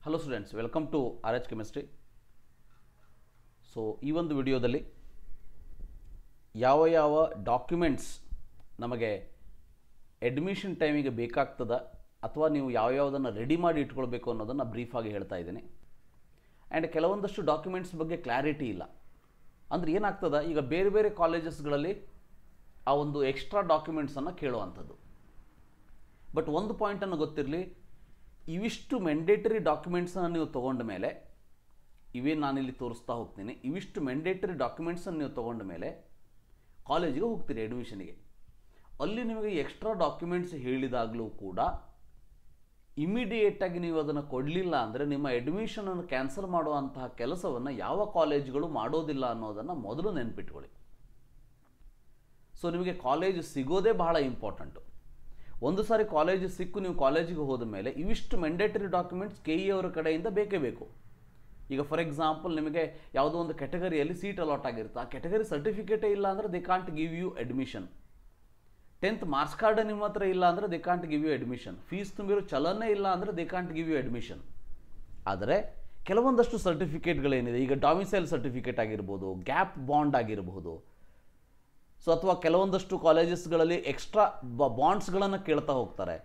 Hello students, welcome to RH chemistry. So ಈ ಒಂದು ವಿಡಿಯೋದಲ್ಲಿ ಯಾವ ಡಾಕ್ಯುಮೆಂಟ್ಸ್ ನಮಗೆ ಅಡ್ಮಿಷನ್ ಟೈಮಿಗೆ ಬೇಕಾಗ್ತದ ಅಥವಾ ನೀವು ಯಾವುದನ್ನು ರೆಡಿ ಮಾಡಿ ಇಟ್ಕೊಳ್ಬೇಕು ಅನ್ನೋದನ್ನು ಬ್ರೀಫಾಗಿ ಹೇಳ್ತಾ ಇದ್ದೀನಿ. ಆ್ಯಂಡ್ ಕೆಲವೊಂದಷ್ಟು ಡಾಕ್ಯುಮೆಂಟ್ಸ್ ಬಗ್ಗೆ ಕ್ಲಾರಿಟಿ ಇಲ್ಲ. ಅಂದರೆ ಏನಾಗ್ತದ, ಈಗ ಬೇರೆ ಬೇರೆ ಕಾಲೇಜಸ್ಗಳಲ್ಲಿ ಆ ಒಂದು ಎಕ್ಸ್ಟ್ರಾ ಡಾಕ್ಯುಮೆಂಟ್ಸನ್ನು ಕೇಳುವಂಥದ್ದು. ಬಟ್ ಒಂದು ಪಾಯಿಂಟನ್ನು ಗೊತ್ತಿರಲಿ, ಇವಿಷ್ಟು ಮ್ಯಾಂಡೇಟರಿ ಡಾಕ್ಯುಮೆಂಟ್ಸನ್ನು ನೀವು ತೊಗೊಂಡ ಮೇಲೆ, ಇವೇ ನಾನಿಲ್ಲಿ ತೋರಿಸ್ತಾ ಹೋಗ್ತೀನಿ, ಇವಿಷ್ಟು ಮ್ಯಾಂಡೇಟರಿ ಡಾಕ್ಯುಮೆಂಟ್ಸನ್ನು ನೀವು ತೊಗೊಂಡ ಮೇಲೆ ಕಾಲೇಜಿಗೆ ಹೋಗ್ತೀರಿ ಅಡ್ಮಿಷನಿಗೆ. ಅಲ್ಲಿ ನಿಮಗೆ ಎಕ್ಸ್ಟ್ರಾ ಡಾಕ್ಯುಮೆಂಟ್ಸ್ ಹೇಳಿದಾಗಲೂ ಕೂಡ ಇಮಿಡಿಯೇಟಾಗಿ ನೀವು ಅದನ್ನು ಕೊಡಲಿಲ್ಲ ಅಂದರೆ ನಿಮ್ಮ ಅಡ್ಮಿಷನನ್ನು ಕ್ಯಾನ್ಸಲ್ ಮಾಡುವಂತಹ ಕೆಲಸವನ್ನು ಯಾವ ಕಾಲೇಜುಗಳು ಮಾಡೋದಿಲ್ಲ ಅನ್ನೋದನ್ನು ಮೊದಲು ನೆನಪಿಟ್ಕೊಳ್ಳಿ. ಸೊ ನಿಮಗೆ ಕಾಲೇಜ್ ಸಿಗೋದೇ ಬಹಳ ಇಂಪಾರ್ಟೆಂಟು. ಒಂದು ಸಾರಿ ಕಾಲೇಜ್ ಸಿಕ್ಕು ನೀವು ಕಾಲೇಜಿಗೆ ಹೋದ ಮೇಲೆ ಇವಿಷ್ಟು ಮ್ಯಾಂಡೇಟರಿ ಡಾಕ್ಯುಮೆಂಟ್ಸ್ KE ಅವರ ಕಡೆಯಿಂದ ಬೇಕೇ ಬೇಕು. ಈಗ ಫಾರ್ ಎಕ್ಸಾಂಪಲ್ ನಿಮಗೆ ಯಾವುದೋ ಒಂದು ಕ್ಯಾಟಗರಿಯಲ್ಲಿ ಸೀಟ್ ಅಲಾಟ್ ಆಗಿರುತ್ತೆ, ಆ ಕ್ಯಾಟಗರಿ ಸರ್ಟಿಫಿಕೇಟೇ ಇಲ್ಲ ಅಂದರೆ they can't give you admission. 10th marks card ನಿಮ್ಮ ಹತ್ರ ಇಲ್ಲ ಅಂದರೆ they can't give you admission. Fees ತುಂಬಿರೋ ಚಲನೇ ಇಲ್ಲ ಅಂದರೆ they can't give you admission. ಆದರೆ ಕೆಲವೊಂದಷ್ಟು ಸರ್ಟಿಫಿಕೇಟ್ಗಳೇನಿದೆ, ಈಗ ಡಾಮಿಸೈಲ್ ಸರ್ಟಿಫಿಕೇಟ್ ಆಗಿರ್ಬೋದು, ಗ್ಯಾಪ್ ಬಾಂಡ್ ಆಗಿರಬಹುದು, ಸೊ ಅಥವಾ ಕೆಲವೊಂದಷ್ಟು ಕಾಲೇಜಸ್ಗಳಲ್ಲಿ ಎಕ್ಸ್ಟ್ರಾ ಬಾಂಡ್ಸ್ಗಳನ್ನು ಕೇಳ್ತಾ ಹೋಗ್ತಾರೆ,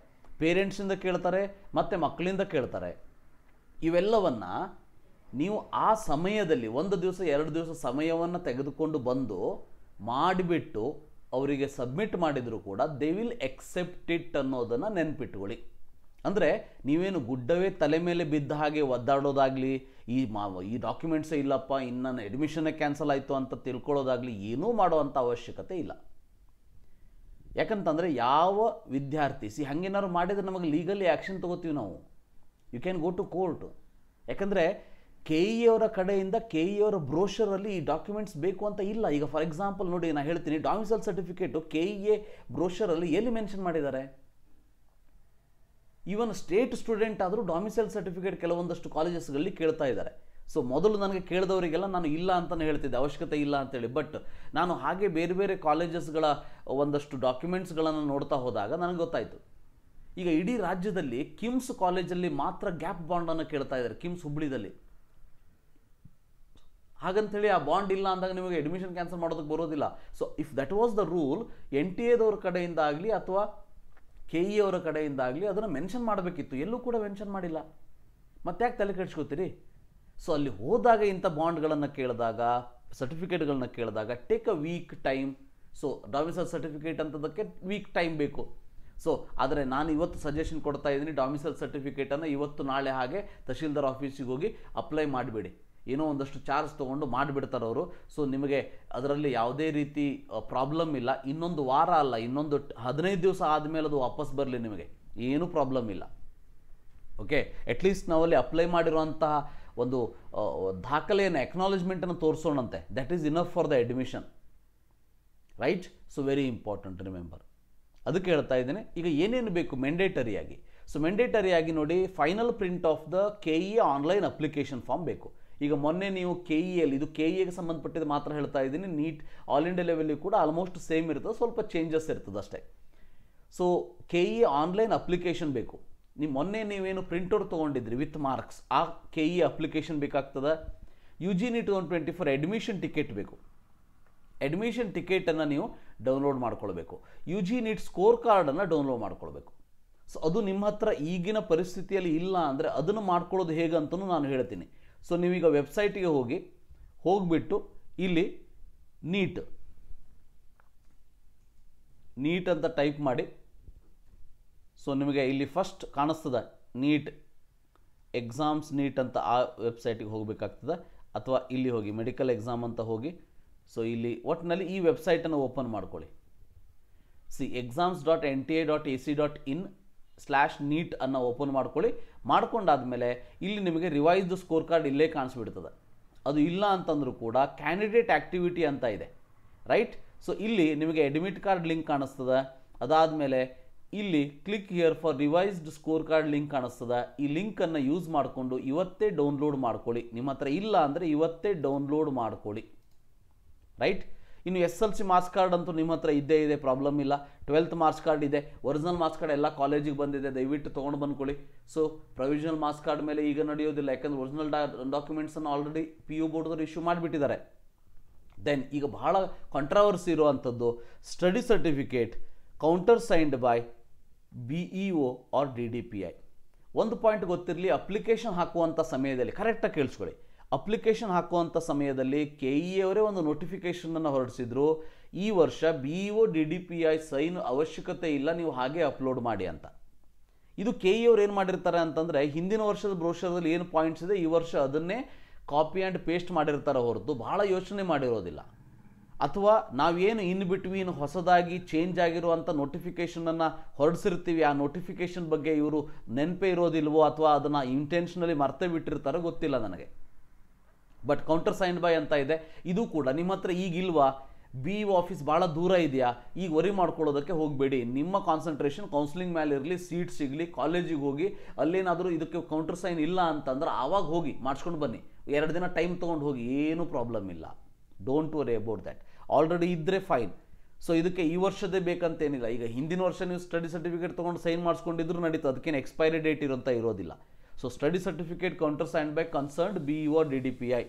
ಪೇರೆಂಟ್ಸಿಂದ ಕೇಳ್ತಾರೆ ಮತ್ತು ಮಕ್ಕಳಿಂದ ಕೇಳ್ತಾರೆ. ಇವೆಲ್ಲವನ್ನು ನೀವು ಆ ಸಮಯದಲ್ಲಿ 1 ದಿವಸ 2 ದಿವಸ ಸಮಯವನ್ನು ತೆಗೆದುಕೊಂಡು ಬಂದು ಮಾಡಿಬಿಟ್ಟು ಅವರಿಗೆ ಸಬ್ಮಿಟ್ ಮಾಡಿದರೂ ಕೂಡ ದೇ ವಿಲ್ ಎಕ್ಸೆಪ್ಟ್ ಇಟ್ ಅನ್ನೋದನ್ನು ನೆನ್ಪಿಟ್ಕೊಳ್ಳಿ. ಅಂದರೆ ನೀವೇನು ಗುಡ್ಡವೇ ತಲೆ ಮೇಲೆ ಬಿದ್ದ ಹಾಗೆ ಒದ್ದಾಡೋದಾಗಲಿ, ಈ ಡಾಕ್ಯುಮೆಂಟ್ಸೇ ಇಲ್ಲಪ್ಪ ಇನ್ನು ನನ್ನ ಅಡ್ಮಿಷನ್ನೇ ಕ್ಯಾನ್ಸಲ್ ಆಯಿತು ಅಂತ ತಿಳ್ಕೊಳ್ಳೋದಾಗಲಿ ಏನೂ ಮಾಡುವಂಥ ಅವಶ್ಯಕತೆ ಇಲ್ಲ. ಯಾಕಂತಂದರೆ ಯಾವ ವಿದ್ಯಾರ್ಥಿ ಹಾಗೇನಾದ್ರು ಮಾಡಿದರೆ ನಮಗೆ ಲೀಗಲಿ ಆ್ಯಕ್ಷನ್ ತೊಗೋತೀವಿ ನಾವು. You can go to court. ಯಾಕಂದರೆ KE ಅವರ ಕಡೆಯಿಂದ KE ಅವರ ಬ್ರೋಷರಲ್ಲಿ ಈ ಡಾಕ್ಯುಮೆಂಟ್ಸ್ ಬೇಕು ಅಂತ ಇಲ್ಲ. ಈಗ ಫಾರ್ ಎಕ್ಸಾಂಪಲ್ ನೋಡಿ, ನಾನು ಹೇಳ್ತೀನಿ, ಡಾಮಿಸೈಲ್ ಸರ್ಟಿಫಿಕೇಟು KE ಬ್ರೋಷರಲ್ಲಿ ಎಲ್ಲಿ ಮೆನ್ಷನ್ ಮಾಡಿದ್ದಾರೆ? ಈವನ್ ಸ್ಟೇಟ್ ಸ್ಟೂಡೆಂಟ್ ಆದರೂ ಡಾಮಿಸೈಲ್ ಸರ್ಟಿಫಿಕೇಟ್ ಕೆಲವೊಂದಷ್ಟು ಕಾಲೇಜಸ್ಗಳಲ್ಲಿ ಕೇಳ್ತಾ ಇದ್ದಾರೆ. ಸೊ ಮೊದಲು ನನಗೆ ಕೇಳಿದವರಿಗೆಲ್ಲ ನಾನು ಇಲ್ಲ ಅಂತಲೇ ಹೇಳ್ತಿದ್ದೆ, ಅವಶ್ಯಕತೆ ಇಲ್ಲ ಅಂತೇಳಿ. ಬಟ್ ನಾನು ಹಾಗೆ ಬೇರೆ ಬೇರೆ ಕಾಲೇಜಸ್ಗಳ ಒಂದಷ್ಟು ಡಾಕ್ಯುಮೆಂಟ್ಸ್ಗಳನ್ನು ನೋಡ್ತಾ ಹೋದಾಗ ನನಗೆ ಗೊತ್ತಾಯಿತು, ಈಗ ಇಡೀ ರಾಜ್ಯದಲ್ಲಿ ಕಿಮ್ಸ್ ಕಾಲೇಜಲ್ಲಿ ಮಾತ್ರ ಗ್ಯಾಪ್ ಬಾಂಡನ್ನು ಕೇಳ್ತಾ ಇದ್ದಾರೆ, ಕಿಮ್ಸ್ ಹುಬ್ಳಿದಲ್ಲಿ. ಹಾಗಂತೇಳಿ ಆ ಬಾಂಡ್ ಇಲ್ಲ ಅಂದಾಗ ನಿಮಗೆ ಅಡ್ಮಿಷನ್ ಕ್ಯಾನ್ಸಲ್ ಮಾಡೋದಕ್ಕೆ ಬರೋದಿಲ್ಲ. So if that was the rule, NTA ಕಡೆಯಿಂದ ಆಗಲಿ ಅಥವಾ KE ಅವರ ಕಡೆಯಿಂದ ಆಗಲಿ ಅದನ್ನು ಮೆನ್ಷನ್ ಮಾಡಬೇಕಿತ್ತು. ಎಲ್ಲೂ ಕೂಡ ಮೆನ್ಷನ್ ಮಾಡಿಲ್ಲ. ಮತ್ತೆ ಯಾಕೆ ತಲೆ ಕೆಡಿಸ್ಕೋತೀರಿ? ಸೊ ಅಲ್ಲಿ ಹೋದಾಗ ಇಂಥ ಬಾಂಡ್ಗಳನ್ನು ಕೇಳಿದಾಗ, ಸರ್ಟಿಫಿಕೇಟ್ಗಳನ್ನ ಕೇಳಿದಾಗ take a week time. So domicile certificate ಅಂತದಕ್ಕೆ ವೀಕ್ ಟೈಮ್ ಬೇಕು. ಸೊ ಆದರೆ ನಾನು ಇವತ್ತು ಸಜೆಷನ್ ಕೊಡ್ತಾ ಇದ್ದೀನಿ, ಡಾಮಿಸೈಲ್ ಸರ್ಟಿಫಿಕೇಟನ್ನು ಇವತ್ತು ನಾಳೆ ಹಾಗೆ ತಹಶೀಲ್ದಾರ್ ಆಫೀಸಿಗೆ ಹೋಗಿ ಅಪ್ಲೈ ಮಾಡಿಬಿಡಿ. ಏನೋ ಒಂದಷ್ಟು ಚಾರ್ಜ್ ತೊಗೊಂಡು ಮಾಡಿಬಿಡ್ತಾರೆ ಅವರು. ಸೊ ನಿಮಗೆ ಅದರಲ್ಲಿ ಯಾವುದೇ ರೀತಿ ಪ್ರಾಬ್ಲಮ್ ಇಲ್ಲ. ಇನ್ನೊಂದು ವಾರ ಅಲ್ಲ, ಇನ್ನೊಂದು 15 ದಿವಸ ಆದಮೇಲೆ ಅದು ವಾಪಸ್ ಬರಲಿ, ನಿಮಗೆ ಏನೂ ಪ್ರಾಬ್ಲಮ್ ಇಲ್ಲ. ಓಕೆ, ಅಟ್ಲೀಸ್ಟ್ ನಾವಲ್ಲಿ ಅಪ್ಲೈ ಮಾಡಿರುವಂತಹ ಒಂದು ದಾಖಲೆಯನ್ನು, ಎಕ್ನಾಲಜ್ಮೆಂಟನ್ನು ತೋರಿಸೋಣಂತೆ. That is enough for the admission, right? So very important, remember. ಅದಕ್ಕೆ ಹೇಳ್ತಾ ಇದ್ದೇನೆ. ಈಗ ಏನೇನು ಬೇಕು ಮ್ಯಾಂಡೇಟರಿಯಾಗಿ? ಸೊ ಮ್ಯಾಂಡೇಟರಿಯಾಗಿ ನೋಡಿ, final print of the KE online application form ಬೇಕು. ಈಗ ಮೊನ್ನೆ ನೀವು KEಯಲ್ಲಿ, ಇದು KEಗೆ ಸಂಬಂಧಪಟ್ಟಿದ್ದು ಮಾತ್ರ ಹೇಳ್ತಾ ಇದ್ದೀನಿ, ನೀಟ್ ಆಲ್ ಇಂಡಿಯಾ ಲೆವೆಲ್ಲಿ ಕೂಡ ಆಲ್ಮೋಸ್ಟ್ ಸೇಮ್ ಇರ್ತದೆ, ಸ್ವಲ್ಪ ಚೇಂಜಸ್ ಇರ್ತದೆ ಅಷ್ಟೇ. ಸೊ KE ಆನ್ಲೈನ್ ಅಪ್ಲಿಕೇಶನ್ ಬೇಕು. ಮೊನ್ನೆ ನೀವೇನು ಪ್ರಿಂಟೌಟ್ ತೊಗೊಂಡಿದ್ರಿ ವಿತ್ ಮಾರ್ಕ್ಸ್, ಆ KE ಅಪ್ಲಿಕೇಶನ್ ಬೇಕಾಗ್ತದೆ. UG NEET 2024 ಅಡ್ಮಿಷನ್ ಟಿಕೆಟ್ ಬೇಕು. ಅಡ್ಮಿಷನ್ ಟಿಕೆಟನ್ನು ನೀವು ಡೌನ್ಲೋಡ್ ಮಾಡ್ಕೊಳ್ಬೇಕು. UG NEET ಸ್ಕೋರ್ ಕಾರ್ಡನ್ನು ಡೌನ್ಲೋಡ್ ಮಾಡ್ಕೊಳ್ಬೇಕು. ಸೊ ಅದು ನಿಮ್ಮ ಹತ್ರ ಈಗಿನ ಪರಿಸ್ಥಿತಿಯಲ್ಲಿ ಇಲ್ಲ ಅಂದರೆ ಅದನ್ನು ಮಾಡ್ಕೊಳ್ಳೋದು ಹೇಗಂತಲೂ ನಾನು ಹೇಳ್ತೀನಿ. ಸೊ ನೀವೀಗ ವೆಬ್ಸೈಟಿಗೆ ಹೋಗಿಬಿಟ್ಟು ಇಲ್ಲಿ ನೀಟ್ ಅಂತ ಟೈಪ್ ಮಾಡಿ. ಸೊ ನಿಮಗೆ ಇಲ್ಲಿ ಫಸ್ಟ್ ಕಾಣಿಸ್ತದೆ ನೀಟ್ ಎಕ್ಸಾಮ್ಸ್ ನೀಟ್ ಅಂತ, ಆ ವೆಬ್ಸೈಟಿಗೆ ಹೋಗಬೇಕಾಗ್ತದೆ. ಅಥವಾ ಇಲ್ಲಿ ಹೋಗಿ ಮೆಡಿಕಲ್ ಎಕ್ಸಾಮ್ ಅಂತ ಹೋಗಿ. ಸೊ ಇಲ್ಲಿ ಒಟ್ಟಿನಲ್ಲಿ ಈ ವೆಬ್ಸೈಟನ್ನು ಓಪನ್ ಮಾಡ್ಕೊಳ್ಳಿ. exams.nta.ac.in/NEET ಅನ್ನು ಓಪನ್ ಮಾಡ್ಕೊಳ್ಳಿ. ಮಾಡ್ಕೊಂಡಾದ್ಮೇಲೆ ಇಲ್ಲಿ ನಿಮಗೆ ರಿವೈಸ್ಡ್ ಸ್ಕೋರ್ ಕಾರ್ಡ್ ಇಲ್ಲೇ ಕಾಣಿಸ್ಬಿಡ್ತದೆ. ಅದು ಇಲ್ಲ ಅಂತಂದ್ರೂ ಕೂಡ ಕ್ಯಾಂಡಿಡೇಟ್ ಆ್ಯಕ್ಟಿವಿಟಿ ಅಂತ ಇದೆ, ರೈಟ್? ಸೊ ಇಲ್ಲಿ ನಿಮಗೆ ಅಡ್ಮಿಟ್ ಕಾರ್ಡ್ ಲಿಂಕ್ ಕಾಣಿಸ್ತದೆ. ಅದಾದಮೇಲೆ ಇಲ್ಲಿ click here for revised score card link ಕಾಣಿಸ್ತದೆ. ಈ ಲಿಂಕನ್ನು ಯೂಸ್ ಮಾಡಿಕೊಂಡು ಇವತ್ತೇ ಡೌನ್ಲೋಡ್ ಮಾಡ್ಕೊಳ್ಳಿ. ನಿಮ್ಮ ಹತ್ರ ಇಲ್ಲ ಅಂದರೆ ಇವತ್ತೇ ಡೌನ್ಲೋಡ್ ಮಾಡ್ಕೊಳ್ಳಿ, ರೈಟ್? ಇನ್ನು SLC ಮಾರ್ಕ್ಸ್ ಕಾರ್ಡ್ ಅಂತೂ ನಿಮ್ಮ ಹತ್ರ ಇದ್ದೇ ಇದೆ, ಪ್ರಾಬ್ಲಮ್ ಇಲ್ಲ. 12th ಮಾರ್ಕ್ಸ್ ಕಾರ್ಡ್ ಇದೆ, ಒರಿಜಿನಲ್ ಮಾರ್ಕ್ಸ್ ಕಾರ್ಡ್ ಎಲ್ಲ ಕಾಲೇಜಿಗೆ ಬಂದಿದೆ, ದಯವಿಟ್ಟು ತೊಗೊಂಡು ಬಂದ್ಕೊಳ್ಳಿ. ಸೊ ಪ್ರೊವಿಷನಲ್ ಮಾರ್ಕ್ಸ್ ಕಾರ್ಡ್ ಮೇಲೆ ಈಗ ನಡೆಯೋದಿಲ್ಲ, ಯಾಕಂದ್ರೆ ಒರಿಜಿನಲ್ ಡಾಕ್ಯುಮೆಂಟ್ಸನ್ನು ಆಲ್ರೆಡಿ PU ಬೋರ್ಡ್ದವ್ರು ಇಶ್ಯೂ ಮಾಡಿಬಿಟ್ಟಿದ್ದಾರೆ. ದೆನ್ ಈಗ ಬಹಳ ಕಾಂಟ್ರವರ್ಸಿ ಇರುವಂಥದ್ದು study certificate counter signed by BEO or DDPI. ಒಂದು ಪಾಯಿಂಟ್ ಗೊತ್ತಿರಲಿ, ಅಪ್ಲಿಕೇಶನ್ ಹಾಕುವಂಥ ಸಮಯದಲ್ಲಿ ಕರೆಕ್ಟಾಗಿ ಕೇಳಿಸ್ಕೊಳ್ಳಿ. ಅಪ್ಲಿಕೇಶನ್ ಹಾಕುವಂಥ ಸಮಯದಲ್ಲಿ KE ಅವರೇ ಒಂದು ನೋಟಿಫಿಕೇಷನನ್ನು ಹೊರಡಿಸಿದ್ರು, ಈ ವರ್ಷ BEO DDPI ಸೈನ್ ಅವಶ್ಯಕತೆ ಇಲ್ಲ, ನೀವು ಹಾಗೆ ಅಪ್ಲೋಡ್ ಮಾಡಿ ಅಂತ. ಇದು KE ಅವ್ರು ಏನು ಮಾಡಿರ್ತಾರೆ ಅಂತಂದರೆ, ಹಿಂದಿನ ವರ್ಷದ ಬ್ರೋಷರ್ದಲ್ಲಿ ಏನು ಪಾಯಿಂಟ್ಸ್ ಇದೆ ಈ ವರ್ಷ ಅದನ್ನೇ ಕಾಪಿ ಆ್ಯಂಡ್ ಪೇಸ್ಟ್ ಮಾಡಿರ್ತಾರೆ ಹೊರತು ಬಹಳ ಯೋಚನೆ ಮಾಡಿರೋದಿಲ್ಲ. ಅಥವಾ ನಾವೇನು ಇನ್ ಬಿಟ್ವೀನ್ ಹೊಸದಾಗಿ ಚೇಂಜ್ ಆಗಿರುವಂಥ ನೋಟಿಫಿಕೇಷನನ್ನು ಹೊರಡಿಸಿರ್ತೀವಿ, ಆ ನೋಟಿಫಿಕೇಷನ್ ಬಗ್ಗೆ ಇವರು ನೆನಪೇ ಇರೋದಿಲ್ವೋ ಅಥವಾ ಅದನ್ನು ಇಂಟೆನ್ಷನಲಿ ಮರ್ತೇ ಬಿಟ್ಟಿರ್ತಾರೋ ಗೊತ್ತಿಲ್ಲ ನನಗೆ. ಬಟ್ ಕೌಂಟರ್ ಸೈನ್ ಬೈ ಅಂತ ಇದೆ, ಇದು ಕೂಡ ನಿಮ್ಮ ಹತ್ರ ಈಗಿಲ್ವಾ, BEO ಆಫೀಸ್ ಭಾಳ ದೂರ ಇದೆಯಾ, ಈಗ ವರಿ ಮಾಡ್ಕೊಳ್ಳೋದಕ್ಕೆ ಹೋಗಬೇಡಿ. ನಿಮ್ಮ ಕಾನ್ಸಂಟ್ರೇಷನ್ ಕೌನ್ಸಿಲಿಂಗ್ ಮೇಲೆ ಇರಲಿ, ಸೀಟ್ ಸಿಗಲಿ, ಕಾಲೇಜಿಗೆ ಹೋಗಿ ಅಲ್ಲೇನಾದರೂ ಇದಕ್ಕೆ ಕೌಂಟರ್ ಸೈನ್ ಇಲ್ಲ ಅಂತಂದ್ರೆ ಆವಾಗ ಹೋಗಿ ಮಾಡಿಸ್ಕೊಂಡು ಬನ್ನಿ. 2 ದಿನ ಟೈಮ್ ತೊಗೊಂಡು ಹೋಗಿ, ಏನೂ ಪ್ರಾಬ್ಲಮ್ ಇಲ್ಲ. Don't worry about that. Already ಇದ್ದರೆ ಫೈನ್. ಸೊ ಇದಕ್ಕೆ ಈ ವರ್ಷದೇ ಬೇಕಂತೇನಿಲ್ಲ. ಈಗ ಹಿಂದಿನ ವರ್ಷ ನೀವು ಸ್ಟಡಿ ಸರ್ಟಿಫಿಕೇಟ್ ತೊಗೊಂಡು ಸೈನ್ ಮಾಡಿಸ್ಕೊಂಡಿದ್ರು ನಡೀತು, ಅದಕ್ಕೇನು ಎಕ್ಸ್ಪೈರಿ ಡೇಟ್ ಇರೋಂಥ ಇರೋದಿಲ್ಲ. So study certificate counter sign by concerned BEO DDPI.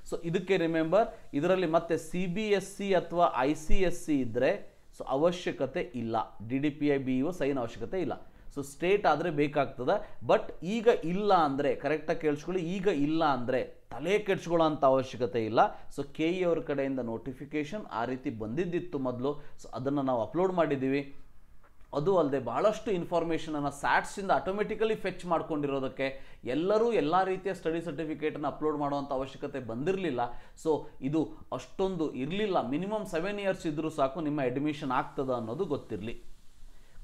So ಇದಕ್ಕೆ ರಿಮೆಂಬರ್, ಇದರಲ್ಲಿ ಮತ್ತೆ CBSE ಅಥವಾ ICSE ಇದ್ದರೆ ಸೊ ಅವಶ್ಯಕತೆ ಇಲ್ಲ, DDPI BEO ಸೈನ್ ಅವಶ್ಯಕತೆ ಇಲ್ಲ. ಸೊ ಸ್ಟೇಟ್ ಆದರೆ ಬೇಕಾಗ್ತದೆ. ಬಟ್ ಈಗ ಇಲ್ಲ ಅಂದರೆ ಕರೆಕ್ಟಾಗಿ ಕೇಳಿಸ್ಕೊಳ್ಳಿ, ಈಗ ಇಲ್ಲ ಅಂದರೆ ತಲೆ ಕೆಡ್ಸ್ಕೊಳ್ಳೋ ಅಂಥ ಅವಶ್ಯಕತೆ ಇಲ್ಲ. ಸೊ KE ಅವ್ರ ಕಡೆಯಿಂದ ನೋಟಿಫಿಕೇಷನ್ ಆ ರೀತಿ ಬಂದಿದ್ದಿತ್ತು ಮೊದಲು, ಸೊ ಅದನ್ನು ನಾವು ಅಪ್ಲೋಡ್ ಮಾಡಿದ್ದೀವಿ. ಅದು ಅಲ್ಲದೆ ಭಾಳಷ್ಟು ಇನ್ಫಾರ್ಮೇಷನನ್ನು ಸ್ಯಾಟ್ಸಿಂದ ಆಟೋಮೆಟಿಕಲಿ ಫೆಚ್ ಮಾಡ್ಕೊಂಡಿರೋದಕ್ಕೆ ಎಲ್ಲರೂ ಎಲ್ಲ ರೀತಿಯ ಸ್ಟಡಿ ಸರ್ಟಿಫಿಕೇಟನ್ನು ಅಪ್ಲೋಡ್ ಮಾಡುವಂಥ ಅವಶ್ಯಕತೆ ಬಂದಿರಲಿಲ್ಲ. ಸೊ ಇದು ಅಷ್ಟೊಂದು ಇರಲಿಲ್ಲ, ಮಿನಿಮಮ್ 7 ಇಯರ್ಸ್ ಇದ್ದರೂ ಸಾಕು ನಿಮ್ಮ ಅಡ್ಮಿಷನ್ ಆಗ್ತದೆ ಅನ್ನೋದು ಗೊತ್ತಿರಲಿ.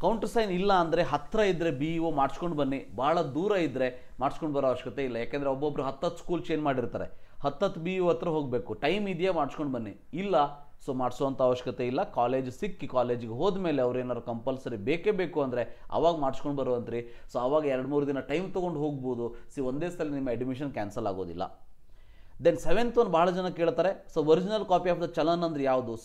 ಕೌಂಟರ್ ಸೈನ್ ಇಲ್ಲ ಅಂದರೆ ಹತ್ತಿರ ಇದ್ದರೆ BEO ಮಾಡಿಸ್ಕೊಂಡು ಬನ್ನಿ, ಭಾಳ ದೂರ ಇದ್ದರೆ ಮಾಡಿಸ್ಕೊಂಡು ಬರೋ ಅವಶ್ಯಕತೆ ಇಲ್ಲ. ಯಾಕೆಂದರೆ ಒಬ್ಬೊಬ್ರು 10 ಸ್ಕೂಲ್ ಚೇಂಜ್ ಮಾಡಿರ್ತಾರೆ, 10 BEO ಹತ್ರ ಹೋಗಬೇಕು, ಟೈಮ್ ಇದೆಯಾ ಮಾಡಿಸ್ಕೊಂಡು ಬನ್ನಿ, ಇಲ್ಲ ಸೊ ಮಾಡಿಸೋವಂಥ ಅವಶ್ಯಕತೆ ಇಲ್ಲ. ಕಾಲೇಜ್ ಸಿಕ್ಕಿ ಕಾಲೇಜಿಗೆ ಹೋದ್ಮೇಲೆ ಅವ್ರು ಏನಾದ್ರು ಕಂಪಲ್ಸರಿ ಬೇಕೇ ಬೇಕು ಅಂದರೆ ಅವಾಗ ಮಾಡಿಸ್ಕೊಂಡು ಬರುವಂತ್ರಿ. ಸೊ ಅವಾಗ 2-3 ದಿನ ಟೈಮ್ ತೊಗೊಂಡು ಹೋಗ್ಬೋದು. ಒಂದೇ ಸಲ ನಿಮ್ಮ ಅಡ್ಮಿಷನ್ ಕ್ಯಾನ್ಸಲ್ ಆಗೋದಿಲ್ಲ. ದೆನ್ 7th ಒಂದು ಭಾಳ ಜನ ಕೇಳ್ತಾರೆ, so original copy of the challan ಅಂದರೆ ಯಾವುದು?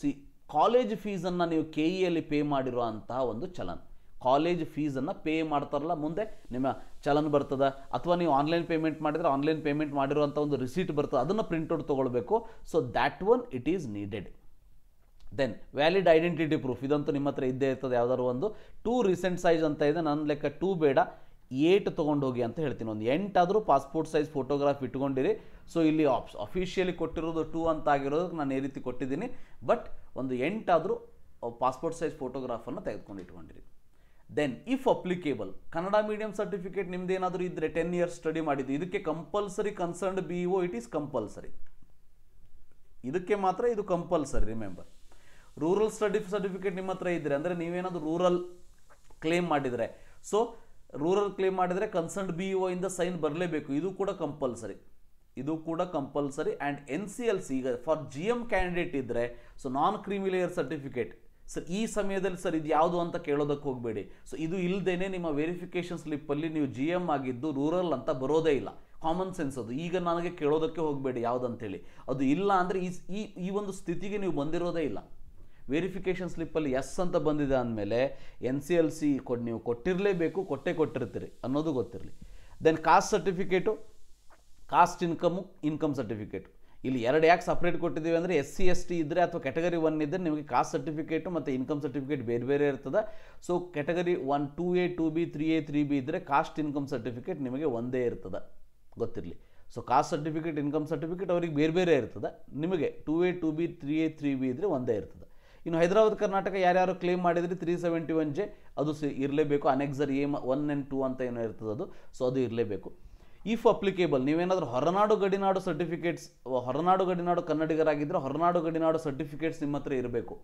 ಕಾಲೇಜ್ ಫೀಸನ್ನು ನೀವು KEಯಲ್ಲಿ ಪೇ ಮಾಡಿರೋ ಅಂತಹ ಒಂದು ಚಲನ್, ಕಾಲೇಜ್ ಫೀಸನ್ನು ಪೇ ಮಾಡ್ತಾರಲ್ಲ ಮುಂದೆ ನಿಮ್ಮ ಚಲನ್ ಬರ್ತದೆ, ಅಥವಾ ನೀವು ಆನ್ಲೈನ್ ಪೇಮೆಂಟ್ ಮಾಡಿದರೆ ಆನ್ಲೈನ್ ಪೇಮೆಂಟ್ ಮಾಡಿರುವಂಥ ಒಂದು ರಿಸೀಟ್ ಬರ್ತದೆ, ಅದನ್ನು ಪ್ರಿಂಟ್ಔಟ್ ತೊಗೊಳ್ಬೇಕು. So that one it is needed. Then valid identity proof, ಇದಂತೂ ನಿಮ್ಮ ಹತ್ರ ಇದ್ದೇ ಇರ್ತದೆ. ಯಾವುದಾದ್ರು ಒಂದು 2 ರೀಸೆಂಟ್ ಸೈಜ್ ಅಂತ ಇದೆ, ನನ್ನ ಲೆಕ್ಕ 2 ಬೇಡ, 8 ತೊಗೊಂಡು ಹೋಗಿ ಅಂತ ಹೇಳ್ತೀನಿ. ಒಂದು 8 ಆದರೂ ಪಾಸ್ಪೋರ್ಟ್ ಸೈಜ್ ಫೋಟೋಗ್ರಾಫ್ ಇಟ್ಕೊಂಡಿರಿ. ಸೊ ಇಲ್ಲಿ ಅಫಿಷಿಯಲಿ ಕೊಟ್ಟಿರೋದು 2 ಅಂತ ಆಗಿರೋದಕ್ಕೆ ನಾನು ಈ ರೀತಿ ಕೊಟ್ಟಿದ್ದೀನಿ. ಬಟ್ ಒಂದು 8 ಆದರೂ ಪಾಸ್ಪೋರ್ಟ್ ಸೈಜ್ ಫೋಟೋಗ್ರಾಫನ್ನು ತೆಗೆದುಕೊಂಡು ಇಟ್ಕೊಂಡಿರಿ. Then if applicable Kannada medium certificate ನಿಮ್ದು ಏನಾದರೂ ಇದ್ದರೆ 10 ಇಯರ್ಸ್ ಸ್ಟಡಿ ಮಾಡಿದ್ದು, ಇದಕ್ಕೆ compulsory concerned BEO it is compulsory, ಇದಕ್ಕೆ ಮಾತ್ರ ಇದು compulsory. Remember, rural study certificate ನಿಮ್ಮ ಹತ್ರ ಇದ್ದರೆ ಅಂದರೆ ನೀವೇನಾದರೂ ರೂರಲ್ ಕ್ಲೇಮ್ ಮಾಡಿದರೆ, ಸೊ ರೂರಲ್ ಕ್ಲೇಮ್ ಮಾಡಿದರೆ ಕನ್ಸರ್ನ್ಡ್ BEO ಇಂದ ಸೈನ್ ಬರಲೇಬೇಕು, ಇದು ಕೂಡ ಕಂಪಲ್ಸರಿ, ಇದು ಕೂಡ ಕಂಪಲ್ಸರಿ. ಆ್ಯಂಡ್ NCLC ಈಗ ಫಾರ್ GM ಕ್ಯಾಂಡಿಡೇಟ್ ಇದ್ದರೆ, so non creamy layer certificate sir ಈ ಸಮಯದಲ್ಲಿ ಸರ್ ಇದು ಯಾವುದು ಅಂತ ಕೇಳೋದಕ್ಕೆ ಹೋಗಬೇಡಿ. ಸೊ ಇದು ಇಲ್ಲದೇನೆ ನಿಮ್ಮ ವೆರಿಫಿಕೇಷನ್ ಸ್ಲಿಪ್ಪಲ್ಲಿ ನೀವು GM ಆಗಿದ್ದು ರೂರಲ್ ಅಂತ ಬರೋದೇ ಇಲ್ಲ, ಕಾಮನ್ ಸೆನ್ಸ್ ಅದು. ಈಗ ನನಗೆ ಕೇಳೋದಕ್ಕೆ ಹೋಗಬೇಡಿ ಯಾವುದಂತೇಳಿ, ಅದು ಇಲ್ಲ ಅಂದರೆ ಈ ಒಂದು ಸ್ಥಿತಿಗೆ ನೀವು ಬಂದಿರೋದೇ ಇಲ್ಲ. ವೆರಿಫಿಕೇಷನ್ ಸ್ಲಿಪ್ಪಲ್ಲಿ ಎಸ್ ಅಂತ ಬಂದಿದೆ ಅಂದಮೇಲೆ NCLC ನೀವು ಕೊಟ್ಟಿರಲೇಬೇಕು, ಕೊಟ್ಟಿರ್ತೀರಿ ಅನ್ನೋದು ಗೊತ್ತಿರಲಿ. Then caste certificate, caste income certificate, ಇಲ್ಲಿ 2 ಯಾಕೆ ಸಪ್ರೇಟ್ ಕೊಟ್ಟಿದ್ದೀವಿ ಅಂದರೆ SC ST ಇದ್ದರೆ ಅಥವಾ ಕ್ಯಾಟಗರಿ 1 ಇದ್ದರೆ ನಿಮಗೆ ಕಾಸ್ಟ್ ಸರ್ಟಿಫಿಕೇಟು ಮತ್ತು ಇನ್ಕಮ್ ಸರ್ಟಿಫಿಕೇಟ್ ಬೇರೆ ಬೇರೆ ಇರ್ತದೆ. So category 1 2A 2B 3A 3B ಇದ್ದರೆ ಕಾಸ್ಟ್ ಇನ್ಕಮ್ ಸರ್ಟಿಫಿಕೇಟ್ ನಿಮಗೆ ಒಂದೇ ಇರ್ತದೆ, ಗೊತ್ತಿರಲಿ. So caste certificate income certificate ಅವ್ರಿಗೆ ಬೇರೆ ಬೇರೆ ಇರ್ತದೆ, ನಿಮಗೆ 2A 2B 3A 3B ಇದ್ದರೆ ಒಂದೇ ಇರ್ತದೆ. ಇನ್ನು ಹೈದರಾಬಾದ್ ಕರ್ನಾಟಕ ಯಾರ್ಯಾರು ಕ್ಲೇಮ್ ಮಾಡಿದ್ರಿ 371J ಅದು ಇರಲೇಬೇಕು. ಅನೆಕ್ಸರ್ A1 and 2 ಅಂತ ಏನೋ ಇರ್ತದೆ ಅದು, ಸೊ ಅದು ಇರಲೇಬೇಕು. ಇಫ್ ಅಪ್ಲಿಕೇಬಲ್ ನೀವೇನಾದರೂ ಹೊರನಾಡು ಗಡಿನಾಡು ಸರ್ಟಿಫಿಕೇಟ್ಸ್, ಹೊರನಾಡು ಗಡಿನಾಡು ಕನ್ನಡಿಗರಾಗಿದ್ದರೆ ಹೊರನಾಡು ಗಡಿನಾಡು ಸರ್ಟಿಫಿಕೇಟ್ಸ್ ನಿಮ್ಮ ಹತ್ರ ಇರಬೇಕು.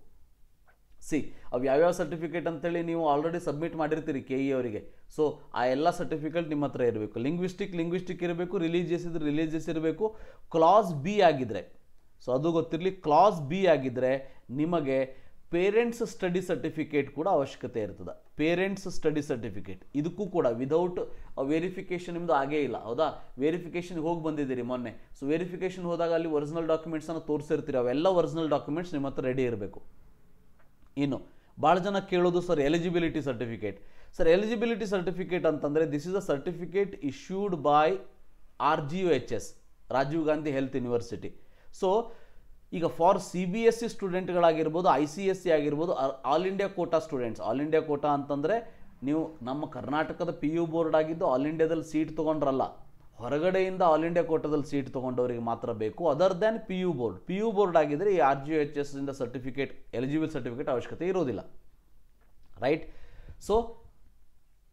ಅವು ಯಾವ್ಯಾವ ಸರ್ಟಿಫಿಕೇಟ್ ಅಂತೇಳಿ ನೀವು ಆಲ್ರೆಡಿ ಸಬ್ಮಿಟ್ ಮಾಡಿರ್ತೀರಿ KE ಅವರಿಗೆ. ಸೊ ಆ ಎಲ್ಲ ಸರ್ಟಿಫಿಕೇಟ್ ನಿಮ್ಮ ಹತ್ರ ಇರಬೇಕು. ಲಿಂಗ್ವಿಸ್ಟಿಕ್ ಇರಬೇಕು, ರಿಲಿಜಿಯಸ್ ಇದ್ರೆ ರಿಲಿಜಿಯಸ್ ಇರಬೇಕು. ಕ್ಲಾಸ್ B ಆಗಿದ್ದರೆ, ಸೊ ಅದು ಗೊತ್ತಿರಲಿ, ಕ್ಲಾಸ್ B ಆಗಿದ್ದರೆ ನಿಮಗೆ ಪೇರೆಂಟ್ಸ್ ಸ್ಟಡಿ ಸರ್ಟಿಫಿಕೇಟ್ ಕೂಡ ಅವಶ್ಯಕತೆ ಇರ್ತದೆ. ಪೇರೆಂಟ್ಸ್ ಸ್ಟಡಿ ಸರ್ಟಿಫಿಕೇಟ್ ಇದಕ್ಕೂ ಕೂಡ ವಿದೌಟ್ ವೆರಿಫಿಕೇಷನ್ ನಿಮ್ಮದು ಆಗೇ ಇಲ್ಲ, ಹೌದಾ? ವೆರಿಫಿಕೇಷನ್ಗೆ ಹೋಗಿ ಬಂದಿದ್ದೀರಿ ಮೊನ್ನೆ. ಸೊ ವೆರಿಫಿಕೇಷನ್ ಹೋದಾಗ ಅಲ್ಲಿ ಒರಿಜಿನಲ್ ಡಾಕ್ಯುಮೆಂಟ್ಸನ್ನು ತೋರಿಸಿರ್ತೀರಿ, ಅವೆಲ್ಲ ಒರಿಜಿನಲ್ ಡಾಕ್ಯುಮೆಂಟ್ಸ್ ನಿಮ್ಮ ಹತ್ರ ರೆಡಿ ಇರಬೇಕು. ಇನ್ನು ಭಾಳ ಜನ ಕೇಳೋದು sir eligibility certificate. Sir eligibility certificate ಅಂತಂದರೆ this is a certificate issued by RGUHS, Rajiv Gandhi health university. So ಈಗ ಫಾರ್ CBSE ಸ್ಟೂಡೆಂಟ್ಗಳಾಗಿರ್ಬೋದು, ICSE ಆಗಿರ್ಬೋದು, all India quota students. All India quota ಅಂತಂದರೆ ನೀವು ನಮ್ಮ ಕರ್ನಾಟಕದ PU ಬೋರ್ಡ್ ಆಗಿದ್ದು ಆಲ್ ಇಂಡಿಯಾದಲ್ಲಿ ಸೀಟ್ ತೊಗೊಂಡ್ರಲ್ಲ, ಹೊರಗಡೆಯಿಂದ ಆಲ್ ಇಂಡಿಯಾ ಕೋಟಾದಲ್ಲಿ ಸೀಟ್ ತೊಗೊಂಡವರಿಗೆ ಮಾತ್ರ ಬೇಕು. ಅದರ್ ದ್ಯಾನ್ PU ಬೋರ್ಡ್ ಆಗಿದ್ದರೆ ಈ RGUHS ಇಂದ ಸರ್ಟಿಫಿಕೇಟ್, ಎಲಿಜಿಬಲ್ ಸರ್ಟಿಫಿಕೇಟ್ ಅವಶ್ಯಕತೆ ಇರೋದಿಲ್ಲ, ರೈಟ್? ಸೊ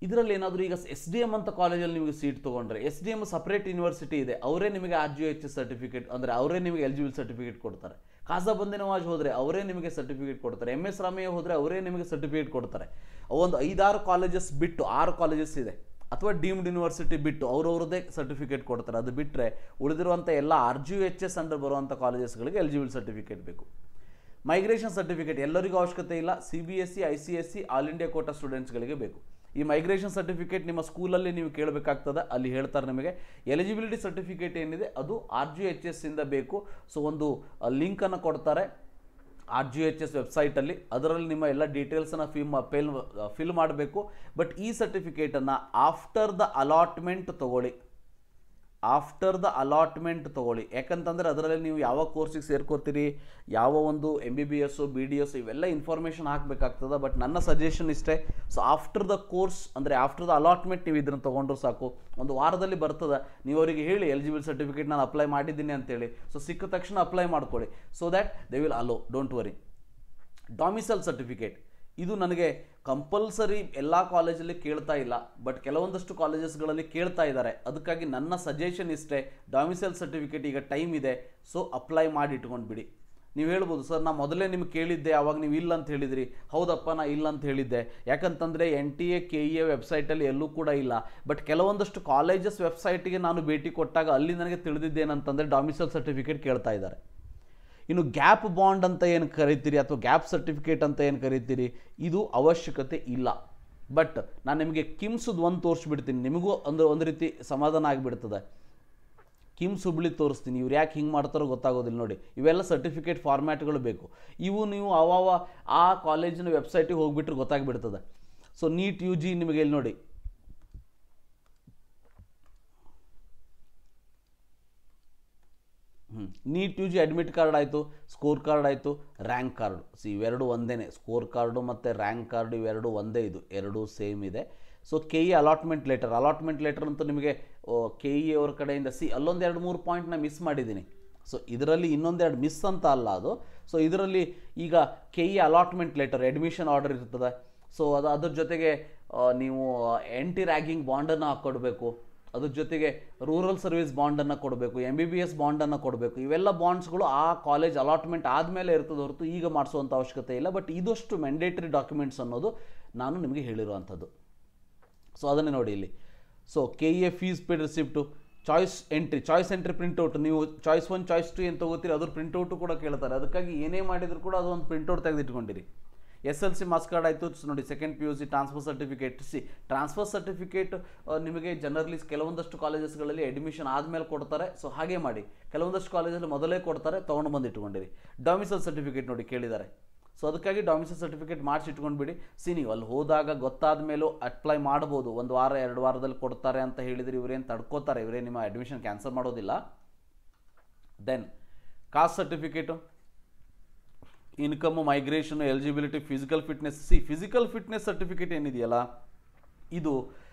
ಇದರಲ್ಲಿ ಏನಾದರೂ ಈಗ SDM ಅಂತ ಕಾಲೇಜಲ್ಲಿ ನಿಮಗೆ ಸೀಟ್ ತೊಗೊಂಡ್ರೆ, SDM ಸಪ್ರೇಟ್ ಯೂನಿವರ್ಸಿಟಿ ಇದೆ, ಅವರೇ ನಿಮಗೆ RGUHS ಸರ್ಟಿಫಿಕೇಟ್ ಅಂದರೆ ಅವರೇ ನಿಮಗೆ ಎಲಿಜಿಬಲ್ ಸರ್ಟಿಫಿಕೇಟ್ ಕೊಡ್ತಾರೆ. ಖಾಜಾಬಂದಿ ನವಾಜ್ ಹೋದರೆ ಅವರೇ ನಿಮಗೆ ಸರ್ಟಿಫಿಕೇಟ್ ಕೊಡ್ತಾರೆ. MS ರಾಮಯ್ಯ ಹೋದರೆ ಅವರೇ ನಿಮಗೆ ಸರ್ಟಿಫಿಕೇಟ್ ಕೊಡ್ತಾರೆ. ಒಂದು 5-6 ಕಾಲೇಜಸ್ ಬಿಟ್ಟು 6 ಕಾಲೇಜಸ್ ಇದೆ, ಅಥವಾ ಡೀಮ್ಡ್ ಯೂನಿವರ್ಸಿಟಿ ಬಿಟ್ಟು ಅವ್ರವ್ರದ್ದೇ ಸರ್ಟಿಫಿಕೇಟ್ ಕೊಡ್ತಾರೆ. ಅದು ಬಿಟ್ಟರೆ ಉಳಿದಿರುವಂಥ ಎಲ್ಲ RGUHS ಅಂಡರ್ ಬರುವಂಥ ಕಾಲೇಜಸ್ಗಳಿಗೆ ಎಲಿಜಿಬಲ್ ಸರ್ಟಿಫಿಕೇಟ್ ಬೇಕು. ಮೈಗ್ರೇಷನ್ ಸರ್ಟಿಫಿಕೇಟ್ ಎಲ್ಲರಿಗೂ ಅವಶ್ಯಕತೆ ಇಲ್ಲ, CBSE, ICSE, all India quota ಸ್ಟೂಡೆಂಟ್ಸ್ಗಳಿಗೆ ಬೇಕು. ಈ ಮೈಗ್ರೇಷನ್ ಸರ್ಟಿಫಿಕೇಟ್ ನಿಮ್ಮ ಸ್ಕೂಲಲ್ಲಿ ನೀವು ಕೇಳಬೇಕಾಗ್ತದೆ, ಅಲ್ಲಿ ಹೇಳ್ತಾರೆ ನಿಮಗೆ. ಎಲಿಜಿಬಿಲಿಟಿ ಸರ್ಟಿಫಿಕೇಟ್ ಏನಿದೆ ಅದು RGUHS ಇಂದ ಬೇಕು. ಸೊ ಒಂದು ಲಿಂಕನ್ನು ಕೊಡ್ತಾರೆ RGUHS ವೆಬ್ಸೈಟಲ್ಲಿ, ಅದರಲ್ಲಿ ನಿಮ್ಮ ಎಲ್ಲ ಡೀಟೇಲ್ಸನ್ನು ಫಿಲ್ ಮಾಡಬೇಕು. ಬಟ್ ಈ ಸರ್ಟಿಫಿಕೇಟನ್ನು ಆಫ್ಟರ್ ದ ಅಲಾಟ್ಮೆಂಟ್ ತೊಗೊಳ್ಳಿ, ಯಾಕಂತಂದರೆ ಅದರಲ್ಲಿ ನೀವು ಯಾವ ಕೋರ್ಸಿಗೆ ಸೇರ್ಕೋತೀರಿ, ಯಾವ ಒಂದು MBBS, BDS ಇವೆಲ್ಲ ಇನ್ಫಾರ್ಮೇಷನ್ ಹಾಕಬೇಕಾಗ್ತದೆ. ಬಟ್ ನನ್ನ ಸಜೆಷನ್ ಇಷ್ಟೇ, ಸೊ ಆಫ್ಟರ್ ದ ಕೋರ್ಸ್ ಅಂದರೆ ಆಫ್ಟರ್ ದ ಅಲಾಟ್ಮೆಂಟ್ ನೀವು ಇದನ್ನು ತೊಗೊಂಡ್ರು ಸಾಕು. ಒಂದು ವಾರದಲ್ಲಿ ಬರ್ತದೆ, ನೀವು ಅವರಿಗೆ ಹೇಳಿ ಎಲಿಜಿಬಲ್ ಸರ್ಟಿಫಿಕೇಟ್ ನಾನು ಅಪ್ಲೈ ಮಾಡಿದ್ದೀನಿ ಅಂತೇಳಿ. ಸೊ ಸಿಕ್ಕ ತಕ್ಷಣ ಅಪ್ಲೈ ಮಾಡ್ಕೊಳ್ಳಿ, so that they will hello, don't worry. Domicile certificate ಇದು ನನಗೆ ಕಂಪಲ್ಸರಿ ಎಲ್ಲ ಕಾಲೇಜಲ್ಲಿ ಕೇಳ್ತಾ ಇಲ್ಲ, ಬಟ್ ಕೆಲವೊಂದಷ್ಟು ಕಾಲೇಜಸ್ಗಳಲ್ಲಿ ಕೇಳ್ತಾ ಇದ್ದಾರೆ. ಅದಕ್ಕಾಗಿ ನನ್ನ ಸಜೆಷನ್ ಇಷ್ಟೇ, ಡೊಮಿಸೈಲ್ ಸರ್ಟಿಫಿಕೇಟ್ ಈಗ ಟೈಮ್ ಇದೆ, ಸೊ ಅಪ್ಲೈ ಮಾಡಿ ಇಟ್ಕೊಂಡು ಬಿಡಿ. ನೀವು ಹೇಳ್ಬೋದು ಸರ್ ನಾ ಮೊದಲೇ ನಿಮ್ಗೆ ಕೇಳಿದ್ದೆ, ಆವಾಗ ನೀವು ಇಲ್ಲ ಅಂತ ಹೇಳಿದ್ರಿ. ಹೌದಪ್ಪ, ನಾ ಇಲ್ಲ ಅಂತ ಹೇಳಿದ್ದೆ, ಯಾಕಂತಂದರೆ NTA KEA ವೆಬ್ಸೈಟಲ್ಲಿ ಎಲ್ಲೂ ಕೂಡ ಇಲ್ಲ. ಬಟ್ ಕೆಲವೊಂದಷ್ಟು ಕಾಲೇಜಸ್ ವೆಬ್ಸೈಟಿಗೆ ನಾನು ಭೇಟಿ ಕೊಟ್ಟಾಗ ಅಲ್ಲಿ ನನಗೆ ತಿಳಿದಿದ್ದೇನಂತಂದರೆ ಡೊಮಿಸೈಲ್ ಸರ್ಟಿಫಿಕೇಟ್ ಕೇಳ್ತಾ ಇದ್ದಾರೆ. ಇನ್ನು ಗ್ಯಾಪ್ ಬಾಂಡ್ ಅಂತ ಏನು ಕರಿತೀರಿ, ಅಥವಾ ಗ್ಯಾಪ್ ಸರ್ಟಿಫಿಕೇಟ್ ಅಂತ ಏನು ಕರಿತೀರಿ, ಇದು ಅವಶ್ಯಕತೆ ಇಲ್ಲ. ಬಟ್ ನಾನು ನಿಮಗೆ ಕಿಮ್ಸ್ದು ಒಂದು ತೋರಿಸ್ಬಿಡ್ತೀನಿ, ನಿಮಗೂ ಒಂದು ರೀತಿ ಸಮಾಧಾನ ಆಗಿಬಿಡ್ತದೆ. ಕಿಮ್ಸ್ ಹುಬ್ಳಿ ತೋರಿಸ್ತೀನಿ, ಇವ್ರು ಯಾಕೆ ಹಿಂಗೆ ಮಾಡ್ತಾರೋ ಗೊತ್ತಾಗೋದಿಲ್ಲ ನೋಡಿ. ಇವೆಲ್ಲ ಸರ್ಟಿಫಿಕೇಟ್ ಫಾರ್ಮ್ಯಾಟ್ಗಳು ಬೇಕು. ಇವು ನೀವು ಆ ಕಾಲೇಜಿನ ವೆಬ್ಸೈಟಿಗೆ ಹೋಗಿಬಿಟ್ರೆ ಗೊತ್ತಾಗ್ಬಿಡ್ತದೆ. ಸೊ NEET UG ನಿಮಗೆ ಇಲ್ಲಿ ನೋಡಿ, NEET UG ಅಡ್ಮಿಟ್ ಕಾರ್ಡ್ ಆಯಿತು, ಸ್ಕೋರ್ ಕಾರ್ಡ್ ಆಯಿತು, ರ್ಯಾಂಕ್ ಕಾರ್ಡು. ಇವೆರಡು ಒಂದೇ, ಸ್ಕೋರ್ ಕಾರ್ಡು ಮತ್ತು ರ್ಯಾಂಕ್ ಕಾರ್ಡು ಇವೆರಡು ಒಂದೇ, ಇದು ಎರಡೂ ಸೇಮ್ ಇದೆ. ಸೊ KE ಅಲಾಟ್ಮೆಂಟ್ ಲೆಟರ್ ಅಂತೂ ನಿಮಗೆ KE ಅವ್ರ ಕಡೆಯಿಂದ ಅಲ್ಲೊಂದು 2-3 ಪಾಯಿಂಟ್ನ ಮಿಸ್ ಮಾಡಿದ್ದೀನಿ. ಸೊ ಇದರಲ್ಲಿ ಇನ್ನೊಂದೆರಡು ಮಿಸ್ ಅಂತ ಅಲ್ಲ ಅದು. ಸೊ ಇದರಲ್ಲಿ ಈಗ KE allotment letter, admission order ಇರ್ತದೆ. ಸೊ ಅದ್ರ ಜೊತೆಗೆ ನೀವು ಆ್ಯಂಟಿ ರ್ಯಾಗಿಂಗ್ ಬಾಂಡನ್ನು ಹಾಕ್ಕೊಡ್ಬೇಕು, ಅದ್ರ ಜೊತೆಗೆ ರೂರಲ್ ಸರ್ವಿಸ್ ಬಾಂಡನ್ನು ಕೊಡಬೇಕು, MBBS ಬಾಂಡನ್ನು ಕೊಡಬೇಕು. ಇವೆಲ್ಲ ಬಾಂಡ್ಸ್ಗಳು ಆ ಕಾಲೇಜ್ ಅಲಾಟ್ಮೆಂಟ್ ಆದಮೇಲೆ ಇರ್ತದೆ ಹೊರತು ಈಗ ಮಾಡಿಸುವಂಥ ಅವಶ್ಯಕತೆ ಇಲ್ಲ. ಬಟ್ ಇದಷ್ಟು ಮ್ಯಾಂಡೇಟರಿ ಡಾಕ್ಯುಮೆಂಟ್ಸ್ ಅನ್ನೋದು ನಾನು ನಿಮಗೆ ಹೇಳಿರುವಂಥದ್ದು. ಸೊ ಅದನ್ನೇ ನೋಡಿ ಇಲ್ಲಿ. So KEA fees paid receipt, choice entry printout, ನೀವು ಚಾಯ್ಸ್ 1 ಚಾಯ್ಸ್ 2 ಏನು ತೊಗೋತೀರಿ ಅದ್ರ ಪ್ರಿಂಟೌಟು ಕೂಡ ಕೇಳ್ತಾರೆ. ಅದಕ್ಕಾಗಿ ಏನೇ ಮಾಡಿದ್ರು ಕೂಡ ಅದೊಂದು ಪ್ರಿಂಟೌಟ್ ತೆಗೆದಿಟ್ಕೊಂಡಿರಿ. SLC ಮಾರ್ಕ್ಸ್ ಕಾರ್ಡ್ ಆಯಿತು ನೋಡಿ, second PUC, transfer certificate. Transfer certificate ನಿಮಗೆ ಜನರಲಿ ಕೆಲವೊಂದಷ್ಟು ಕಾಲೇಜಸ್ಗಳಲ್ಲಿ ಅಡ್ಮಿಷನ್ ಆದಮೇಲೆ ಕೊಡ್ತಾರೆ. ಸೊ ಹಾಗೆ ಮಾಡಿ, ಕೆಲವೊಂದಷ್ಟು ಕಾಲೇಜಲ್ಲಿ ಮೊದಲೇ ಕೊಡ್ತಾರೆ, ತೊಗೊಂಡು ಬಂದು ಇಟ್ಕೊಂಡಿರಿ. ಡೊಮಿಸೈಲ್ ಸರ್ಟಿಫಿಕೇಟ್ ನೋಡಿ ಕೇಳಿದ್ದಾರೆ, ಸೊ ಅದಕ್ಕಾಗಿ ಡೊಮಿಸೈಲ್ ಸರ್ಟಿಫಿಕೇಟ್ ಮಾಡಿಸಿ ಇಟ್ಕೊಂಡ್ಬಿಡಿ. ನೀವು ಅಲ್ಲಿ ಹೋದಾಗ ಗೊತ್ತಾದ ಮೇಲೂ ಅಪ್ಲೈ ಮಾಡ್ಬೋದು. 1 ವಾರ 2 ವಾರದಲ್ಲಿ ಕೊಡ್ತಾರೆ ಅಂತ ಹೇಳಿದರೆ ಇವರೇನು ತಡ್ಕೋತಾರೆ, ಇವರೇ ನಿಮ್ಮ ಅಡ್ಮಿಷನ್ ಕ್ಯಾನ್ಸಲ್ ಮಾಡೋದಿಲ್ಲ. Then caste certificate, income, migration, eligibility, physical fitness certificate ಏನಿದೆಯಲ್ಲ ಇದು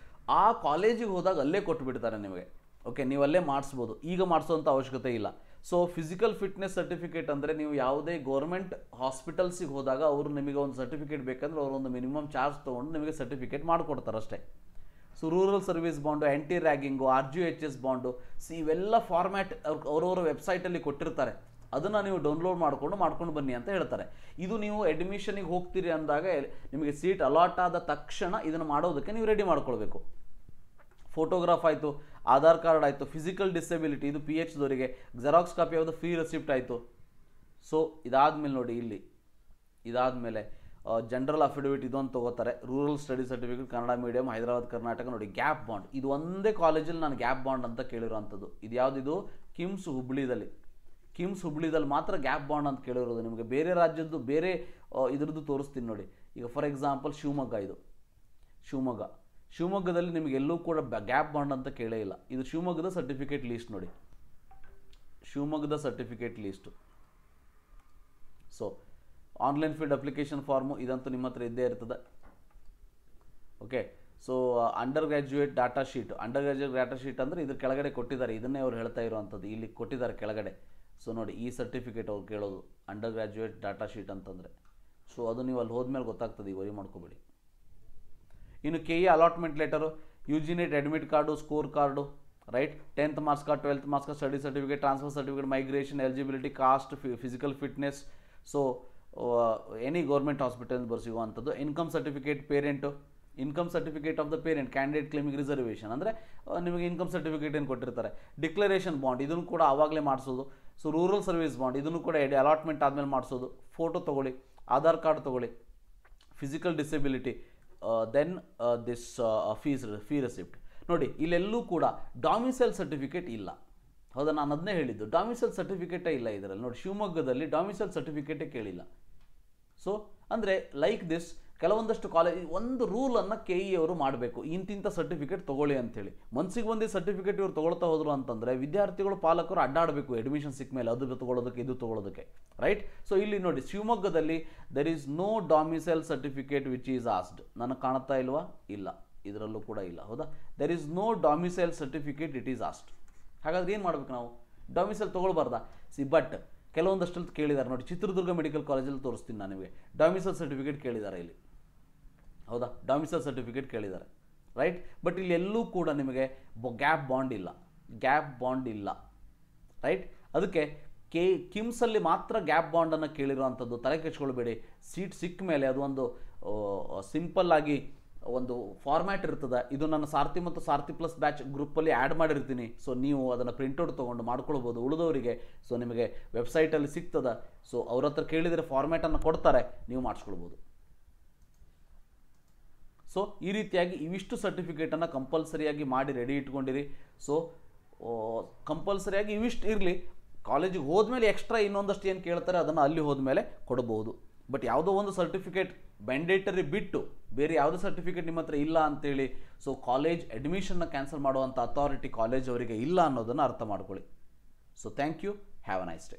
ಆ ಕಾಲೇಜಿಗೆ ಹೋದಾಗ ಅಲ್ಲೇ ಕೊಟ್ಟುಬಿಡ್ತಾರೆ ನಿಮಗೆ. ಓಕೆ, ನೀವು ಅಲ್ಲೇ ಮಾಡಿಸ್ಬೋದು, ಈಗ ಮಾಡಿಸೋಂಥ ಅವಶ್ಯಕತೆ ಇಲ್ಲ. ಸೊ ಫಿಸಿಕಲ್ ಫಿಟ್ನೆಸ್ ಸರ್ಟಿಫಿಕೇಟ್ ಅಂದರೆ ನೀವು ಯಾವುದೇ ಗೌರ್ಮೆಂಟ್ ಹಾಸ್ಪಿಟಲ್ಸಿಗೆ ಹೋದಾಗ ಅವರು ನಿಮಗೆ ಒಂದು ಸರ್ಟಿಫಿಕೇಟ್ ಬೇಕಂದ್ರೆ ಅವರೊಂದು ಮಿನಿಮಮ್ ಚಾರ್ಜ್ ತೊಗೊಂಡು ನಿಮಗೆ ಸರ್ಟಿಫಿಕೇಟ್ ಮಾಡಿಕೊಡ್ತಾರೆ ಅಷ್ಟೇ. ಸೊ ರೂರಲ್ ಸರ್ವಿಸ್ ಬಾಂಡು, ಆ್ಯಂಟಿ ರ್ಯಾಗಿಂಗು, RGUHS ಬಾಂಡು, ಇವೆಲ್ಲ ಫಾರ್ಮ್ಯಾಟ್ ಅವರವರ ವೆಬ್ಸೈಟಲ್ಲಿ ಕೊಟ್ಟಿರ್ತಾರೆ. ಅದನ್ನು ನೀವು ಡೌನ್ಲೋಡ್ ಮಾಡ್ಕೊಂಡು ಬನ್ನಿ ಅಂತ ಹೇಳ್ತಾರೆ. ಇದು ನೀವು ಅಡ್ಮಿಷನಿಗೆ ಹೋಗ್ತೀರಿ ಅಂದಾಗ ನಿಮಗೆ ಸೀಟ್ ಅಲಾಟ್ ಆದ ತಕ್ಷಣ ಇದನ್ನು ಮಾಡೋದಕ್ಕೆ ನೀವು ರೆಡಿ ಮಾಡ್ಕೊಳ್ಬೇಕು. ಫೋಟೋಗ್ರಾಫ್ ಆಯಿತು, ಆಧಾರ್ ಕಾರ್ಡ್ ಆಯಿತು, ಫಿಸಿಕಲ್ ಡಿಸೆಬಿಲಿಟಿ ಇದು PHದವರಿಗೆ, ಜೆರಾಕ್ಸ್ ಕಾಪಿ ಯಾವುದು ಫ್ರೀ ರೆಸಿಪ್ಟ್ ಆಯಿತು. ಸೊ ಇದಾದಮೇಲೆ ನೋಡಿ ಇಲ್ಲಿ ಇದಾದಮೇಲೆ ಜನರಲ್ ಅಫಿಡವಿಟ್ ಇದೊಂದು ತೊಗೋತಾರೆ. Rural study certificate Kannada medium Hyderabad Karnataka. ನೋಡಿ ಗ್ಯಾಪ್ ಬಾಂಡ್ ಇದು ಒಂದೇ ಕಾಲೇಜಲ್ಲಿ ನಾನು ಗ್ಯಾಪ್ ಬಾಂಡ್ ಅಂತ ಕೇಳಿರೋವಂಥದ್ದು. ಇದು ಯಾವುದಿದು ಕಿಮ್ಸ್ ಹುಬ್ಳಿದಲ್ಲಿ ಮಾತ್ರ ಗ್ಯಾಪ್ ಬಾಂಡ್ ಅಂತ ಕೇಳಿರೋದು. ನಿಮಗೆ ಬೇರೆ ರಾಜ್ಯದ್ದು ಬೇರೆ ಇದ್ರದ್ದು ತೋರಿಸ್ತೀನಿ ನೋಡಿ. ಈಗ ಫಾರ್ ಎಕ್ಸಾಂಪಲ್ ಇದು ಶಿವಮೊಗ್ಗದಲ್ಲಿ ನಿಮಗೆ ಎಲ್ಲೂ ಕೂಡ ಗ್ಯಾಪ್ ಬಾಂಡ್ ಅಂತ ಕೇಳೇ ಇಲ್ಲ. ಇದು ಶಿವಮೊಗ್ಗದ ಸರ್ಟಿಫಿಕೇಟ್ ಲೀಸ್ಟ್ ನೋಡಿ, ಶಿವಮೊಗ್ಗದ certificate list. So online field application farm ಇದಂತೂ ನಿಮ್ಮ ಹತ್ರ ಇದ್ದೇ ಇರ್ತದೆ. Okay, so under graduate data sheet ಅಂದರೆ ಇದ್ರ ಕೆಳಗಡೆ ಕೊಟ್ಟಿದ್ದಾರೆ. ಇದನ್ನೇ ಅವ್ರು ಹೇಳ್ತಾ ಇರೋವಂಥದ್ದು, ಇಲ್ಲಿ ಕೊಟ್ಟಿದ್ದಾರೆ ಕೆಳಗಡೆ. ಸೊ ನೋಡಿ ಈ ಸರ್ಟಿಫಿಕೇಟ್ ಅವ್ರು ಕೇಳೋದು ಅಂಡರ್ ಗ್ರ್ಯಾಜುಯೇಟ್ ಡಾಟಾ ಶೀಟ್ ಅಂತಂದರೆ. ಸೊ ಅದು ನೀವು ಅಲ್ಲಿ ಹೋದ್ಮೇಲೆ ಗೊತ್ತಾಗ್ತದೆ, ವರಿ ಮಾಡ್ಕೋಬೇಡಿ. ಇನ್ನು KE allotment letter, UGNET admit card, score card, right, 10th marks card, 12th marks card, study certificate, transfer certificate, migration, eligibility, caste, physical fitness. So any government hospital ಬರ್ಸಿಗುವಂಥದ್ದು. Income certificate parent, income certificate of the parent, candidate claiming reservation ಅಂದರೆ ನಿಮಗೆ income certificate ಏನು ಕೊಟ್ಟಿರ್ತಾರೆ. Declaration bond ಇದನ್ನು ಕೂಡ ಆವಾಗಲೇ ಮಾಡಿಸೋದು. So rural service bond ಇದನ್ನು ಕೂಡ ಅಲಾಟ್ಮೆಂಟ್ ಆದಮೇಲೆ ಮಾಡಿಸೋದು. ಫೋಟೋ ತೊಗೊಳ್ಳಿ, ಆಧಾರ್ ಕಾರ್ಡ್ ತೊಗೊಳ್ಳಿ, physical disability, then this fee receipt. ನೋಡಿ ಇಲ್ಲೆಲ್ಲೂ ಕೂಡ ಡಾಮಿಸೈಲ್ ಸರ್ಟಿಫಿಕೇಟ್ ಇಲ್ಲ. ಹೌದಾ, ನಾನು ಅದನ್ನೇ ಹೇಳಿದ್ದು, ಡಾಮಿಸೈಲ್ ಸರ್ಟಿಫಿಕೇಟೇ ಇಲ್ಲ ಇದರಲ್ಲಿ. ನೋಡಿ ಶಿವಮೊಗ್ಗದಲ್ಲಿ ಡಾಮಿಸೈಲ್ ಸರ್ಟಿಫಿಕೇಟೇ ಕೇಳಿಲ್ಲ. ಸೊ ಅಂದರೆ ಲೈಕ್ ದಿಸ್ ಕೆಲವೊಂದಷ್ಟು ಕಾಲೇಜ್ ಒಂದು ರೂಲನ್ನು KE ಅವರು ಮಾಡಬೇಕು, ಇಂತಿಂಥ ಸರ್ಟಿಫಿಕೇಟ್ ತೊಗೊಳ್ಳಿ ಅಂಥೇಳಿ. ಮನ್ಸಿಗೆ ಬಂದು ಸರ್ಟಿಫಿಕೇಟ್ ಇವ್ರು ತೊಗೊಳ್ತಾ ಹೋದ್ರು ಅಂತಂದರೆ ವಿದ್ಯಾರ್ಥಿಗಳು ಪಾಲಕರು ಅಡ್ಡಾಡಬೇಕು ಅಡ್ಮಿಷನ್ ಸಿಕ್ಕ ಮೇಲೆ, ಅದು ತೊಗೊಳ್ಳೋದಕ್ಕೆ ಇದು ತೊಗೊಳ್ಳೋದಕ್ಕೆ, ರೈಟ್. ಸೊ ಇಲ್ಲಿ ನೋಡಿ ಶಿವಮೊಗ್ಗದಲ್ಲಿ there is no domicile certificate which is asked. ನನಗೆ ಕಾಣುತ್ತಾ ಇಲ್ವಾ? ಇಲ್ಲ, ಇದರಲ್ಲೂ ಕೂಡ ಇಲ್ಲ. ಹೌದಾ, there is no domicile certificate it is asked. ಹಾಗಾದ್ರೆ ಏನು ಮಾಡ್ಬೇಕು ನಾವು? ಡಾಮಿಸೈಲ್ ತೊಗೊಳ್ಬಾರ್ದಾ? ಬಟ್ ಕೆಲವೊಂದಷ್ಟಲ್ಲಿ ಕೇಳಿದ್ದಾರೆ ನೋಡಿ. ಚಿತ್ರದುರ್ಗ ಮೆಡಿಕಲ್ ಕಾಲೇಜಲ್ಲಿ ತೋರಿಸ್ತೀನಿ ನಾನು ನಿಮಗೆ, ಡಾಮಿಸೈಲ್ ಸರ್ಟಿಫಿಕೇಟ್ ಕೇಳಿದ್ದಾರೆ ಇಲ್ಲಿ. ಹೌದಾ, ಡಾಮಿಸೈಲ್ ಸರ್ಟಿಫಿಕೇಟ್ ಕೇಳಿದ್ದಾರೆ, ರೈಟ್. ಬಟ್ ಇಲ್ಲಿ ಎಲ್ಲೂ ಕೂಡ ನಿಮಗೆ ಗ್ಯಾಪ್ ಬಾಂಡ್ ಇಲ್ಲ, ರೈಟ್. ಅದಕ್ಕೆ ಕಿಮ್ಸಲ್ಲಿ ಮಾತ್ರ ಗ್ಯಾಪ್ ಬಾಂಡನ್ನು ಕೇಳಿರೋವಂಥದ್ದು. ತಲೆ ಕೆಚ್ಕೊಳ್ಬೇಡಿ. ಸೀಟ್ ಸಿಕ್ಕ ಮೇಲೆ ಅದು ಒಂದು ಸಿಂಪಲ್ ಆಗಿ ಒಂದು ಫಾರ್ಮ್ಯಾಟ್ ಇರ್ತದೆ. ಇದು ನನ್ನ ಸಾರಥಿ ಮತ್ತು ಸಾರಥಿ ಪ್ಲಸ್ ಬ್ಯಾಚ್ ಗ್ರೂಪಲ್ಲಿ ಆ್ಯಡ್ ಮಾಡಿರ್ತೀನಿ. ಸೊ ನೀವು ಅದನ್ನು ಪ್ರಿಂಟೌಟ್ ತೊಗೊಂಡು ಮಾಡ್ಕೊಳ್ಬೋದು. ಉಳಿದವರಿಗೆ ಸೊ ನಿಮಗೆ ವೆಬ್ಸೈಟಲ್ಲಿ ಸಿಗ್ತದೆ. ಸೊ ಅವ್ರ ಹತ್ರ ಕೇಳಿದರೆ ಫಾರ್ಮ್ಯಾಟನ್ನು ಕೊಡ್ತಾರೆ, ನೀವು ಮಾಡಿಸ್ಕೊಳ್ಬೋದು. ಸೊ ಈ ರೀತಿಯಾಗಿ ಇವಿಷ್ಟು ಸರ್ಟಿಫಿಕೇಟನ್ನು ಕಂಪಲ್ಸರಿಯಾಗಿ ಮಾಡಿ ರೆಡಿ ಇಟ್ಕೊಂಡಿರಿ. ಸೊ ಕಂಪಲ್ಸರಿಯಾಗಿ ಇವಿಷ್ಟು ಇರಲಿ. ಕಾಲೇಜಿಗೆ ಹೋದ್ಮೇಲೆ ಎಕ್ಸ್ಟ್ರಾ ಇನ್ನೊಂದಷ್ಟು ಏನು ಕೇಳ್ತಾರೆ ಅದನ್ನು ಅಲ್ಲಿ ಹೋದ್ಮೇಲೆ ಕೊಡ್ಬೋದು. ಬಟ್ ಯಾವುದೋ ಒಂದು ಸರ್ಟಿಫಿಕೇಟ್ ಮ್ಯಾಂಡೇಟರಿ ಬಿಟ್ಟು ಬೇರೆ ಯಾವುದೇ ಸರ್ಟಿಫಿಕೇಟ್ ನಿಮ್ಮ ಹತ್ರ ಇಲ್ಲ ಅಂತೇಳಿ ಸೊ ಕಾಲೇಜ್ ಅಡ್ಮಿಷನ್ನ ಕ್ಯಾನ್ಸಲ್ ಮಾಡುವಂಥ ಅಥಾರಿಟಿ ಕಾಲೇಜ್ ಅವರಿಗೆ ಇಲ್ಲ ಅನ್ನೋದನ್ನು ಅರ್ಥ ಮಾಡ್ಕೊಳ್ಳಿ. So thank you, have a nice day.